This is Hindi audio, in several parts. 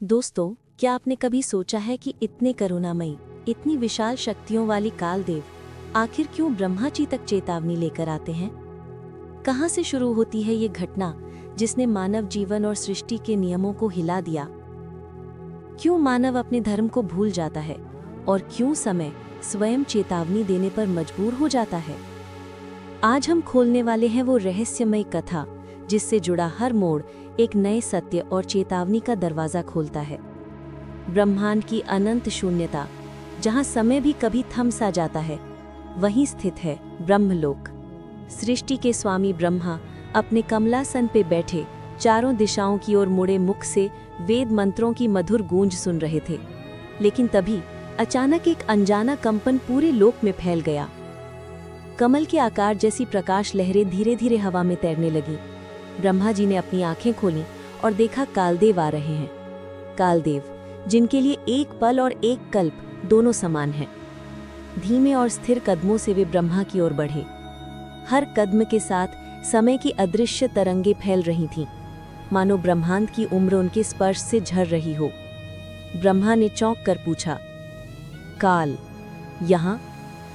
दोस्तों, क्या आपने कभी सोचा है कि इतने करुणामयी, इतनी विशाल शक्तियों वाली कालदेव आखिर क्यों ब्रह्मा जी तक चेतावनी लेकर आते हैं? कहाँ से शुरू होती है ये घटना जिसने मानव जीवन और सृष्टि के नियमों को हिला दिया? क्यों मानव अपने धर्म को भूल जाता है और क्यों समय स्वयं चेतावनी देने पर मजबूर हो जाता है? आज हम खोलने वाले हैं वो रहस्यमय कथा जिससे जुड़ा हर मोड़ एक नए सत्य और चेतावनी का दरवाजा खोलता है। ब्रह्मांड की अनंत शून्यता, जहां समय भी कभी थम सा जाता है, वहीं स्थित है ब्रह्मलोक। सृष्टि के स्वामी ब्रह्मा अपने कमलासन पे बैठे चारों दिशाओं की ओर मुड़े मुख से वेद मंत्रों की मधुर गूंज सुन रहे थे। लेकिन तभी अचानक एक अनजाना कंपन पूरे लोक में फैल गया। कमल के आकार जैसी प्रकाश लहरें धीरे धीरे हवा में तैरने लगी। ब्रह्मा जी ने अपनी आंखें खोलीं और देखा कालदेव आ रहे हैं। कालदेव, जिनके लिए एक पल और एक कल्प दोनों समान हैं। धीमे और स्थिर कदमों से वे ब्रह्मा की ओर बढ़े। हर कदम के साथ समय की अदृश्य तरंगें फैल रही थीं, मानो ब्रह्मांड की उम्र उनके स्पर्श से झर रही हो। ब्रह्मा ने चौंक कर पूछा, काल, यहाँ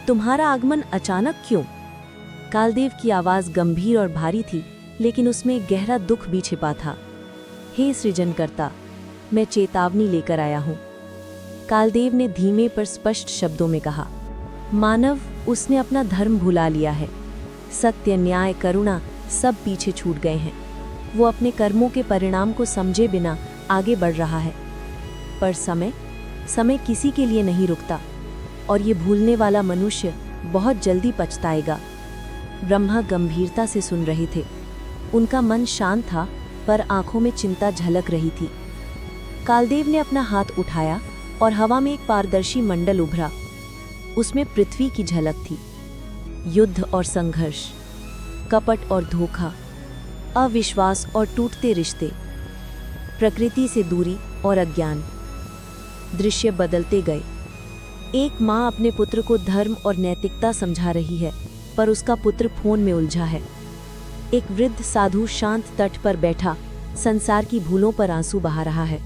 तुम्हारा आगमन अचानक क्यों? कालदेव की आवाज गंभीर और भारी थी, लेकिन उसमें गहरा दुख भी छिपा था। हे सृजनकर्ता, मैं चेतावनी लेकर आया हूँ। कालदेव ने धीमे पर स्पष्ट शब्दों में कहा। मानव, उसने अपना धर्म भुला लिया है। सत्य, न्याय, करुणा सब पीछे छूट गए हैं। वो अपने कर्मों के परिणाम को समझे बिना आगे बढ़ रहा है। पर समय किसी के लिए नहीं रुकता, और ये भूलने वाला मनुष्य बहुत जल्दी पछताएगा। ब्रह्मा गंभीरता से सुन रहे थे। उनका मन शांत था, पर आंखों में चिंता झलक रही थी। कालदेव ने अपना हाथ उठाया और हवा में एक पारदर्शी मंडल उभरा। उसमें पृथ्वी की झलक थी। युद्ध और संघर्ष, कपट और धोखा, अविश्वास और टूटते रिश्ते, प्रकृति से दूरी और अज्ञान। दृश्य बदलते गए। एक माँ अपने पुत्र को धर्म और नैतिकता समझा रही है, पर उसका पुत्र फोन में उलझा है। एक वृद्ध साधु शांत तट पर बैठा संसार की भूलों पर आंसू बहा रहा है।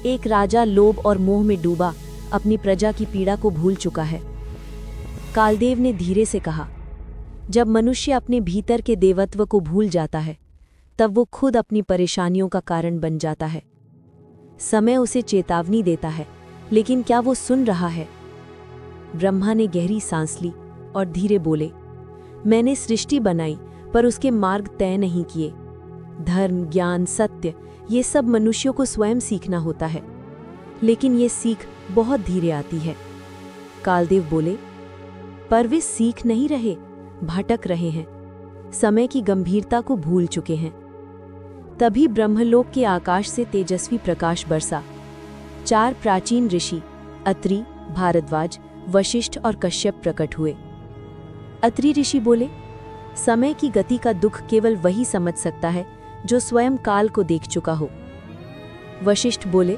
एक राजा लोभ और मोह में डूबा अपनी प्रजा की पीड़ा को भूल चुका है। कालदेव ने धीरे से कहा, जब मनुष्य अपने भीतर के देवत्व को भूल जाता है, तब वो खुद अपनी परेशानियों का कारण बन जाता है। समय उसे चेतावनी देता है, लेकिन क्या वो सुन रहा है? ब्रह्मा ने गहरी सांस ली और धीरे बोले, मैंने सृष्टि बनाई, पर उसके मार्ग तय नहीं किए। धर्म, ज्ञान, सत्य, ये सब मनुष्यों को स्वयं सीखना होता है, लेकिन ये सीख बहुत धीरे आती है। कालदेव बोले, पर वे सीख नहीं रहे, भटक रहे हैं। समय की गंभीरता को भूल चुके हैं। तभी ब्रह्मलोक के आकाश से तेजस्वी प्रकाश बरसा। 4 प्राचीन ऋषि अत्रि, भारद्वाज, वशिष्ठ और कश्यप प्रकट हुए। अत्रि ऋषि बोले, समय की गति का दुख केवल वही समझ सकता है जो स्वयं काल को देख चुका हो। वशिष्ठ बोले,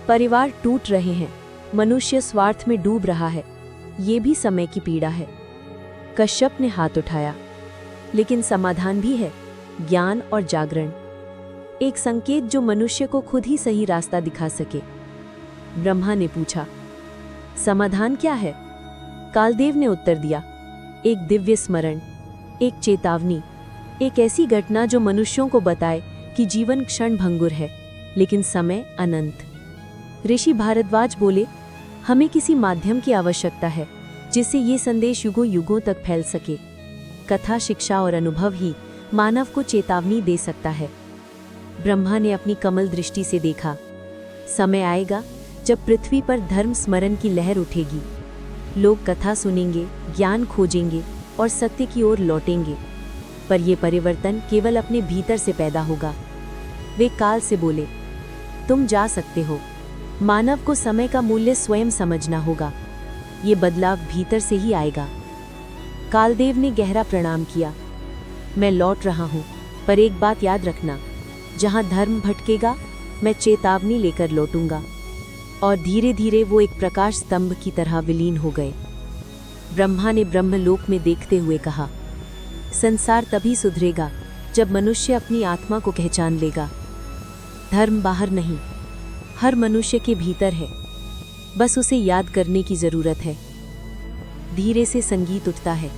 परिवार टूट रहे हैं, मनुष्य स्वार्थ में डूब रहा है, ये भी समय की पीड़ा है। कश्यप ने हाथ उठाया, लेकिन समाधान भी है, ज्ञान और जागरण। एक संकेत जो मनुष्य को खुद ही सही रास्ता दिखा सके। ब्रह्मा ने पूछा, समाधान क्या है? कालदेव ने उत्तर दिया, एक दिव्य स्मरण, एक चेतावनी, एक ऐसी घटना जो मनुष्यों को बताए कि जीवन क्षण भंगुर है, लेकिन समय अनंत। ऋषि भारद्वाज बोले, हमें किसी माध्यम की आवश्यकता है जिससे ये संदेश युगों युगों तक फैल सके। कथा, शिक्षा और अनुभव ही मानव को चेतावनी दे सकता है। ब्रह्मा ने अपनी कमल दृष्टि से देखा, समय आएगा जब पृथ्वी पर धर्म स्मरण की लहर उठेगी। लोग कथा सुनेंगे, ज्ञान खोजेंगे और सत्य की ओर लौटेंगे, पर यह परिवर्तन केवल अपने भीतर से पैदा होगा। वे काल से बोले, तुम जा सकते हो, मानव को समय का मूल्य स्वयं समझना होगा। ये बदलाव भीतर से ही आएगा। कालदेव ने गहरा प्रणाम किया, मैं लौट रहा हूँ, पर एक बात याद रखना, जहाँ धर्म भटकेगा, मैं चेतावनी लेकर लौटूंगा। और धीरे धीरे वो एक प्रकाश स्तंभ की तरह विलीन हो गए। ब्रह्मा ने ब्रह्मलोक में देखते हुए कहा, संसार तभी सुधरेगा जब मनुष्य अपनी आत्मा को पहचान लेगा। धर्म बाहर नहीं, हर मनुष्य के भीतर है, बस उसे याद करने की जरूरत है। धीरे से संगीत उठता है,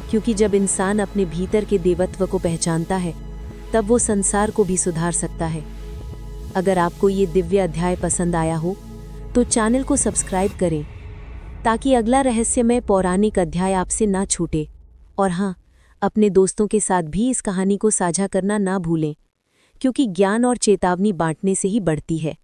क्योंकि जब इंसान अपने भीतर के देवत्व को पहचानता है तब वो संसार को भी सुधार सकता है। अगर आपको ये दिव्य अध्याय पसंद आया हो तो चैनल को सब्सक्राइब करें ताकि अगला रहस्यमय पौराणिक अध्याय आपसे ना छूटे। और हाँ, अपने दोस्तों के साथ भी इस कहानी को साझा करना ना भूलें, क्योंकि ज्ञान और चेतावनी बांटने से ही बढ़ती है।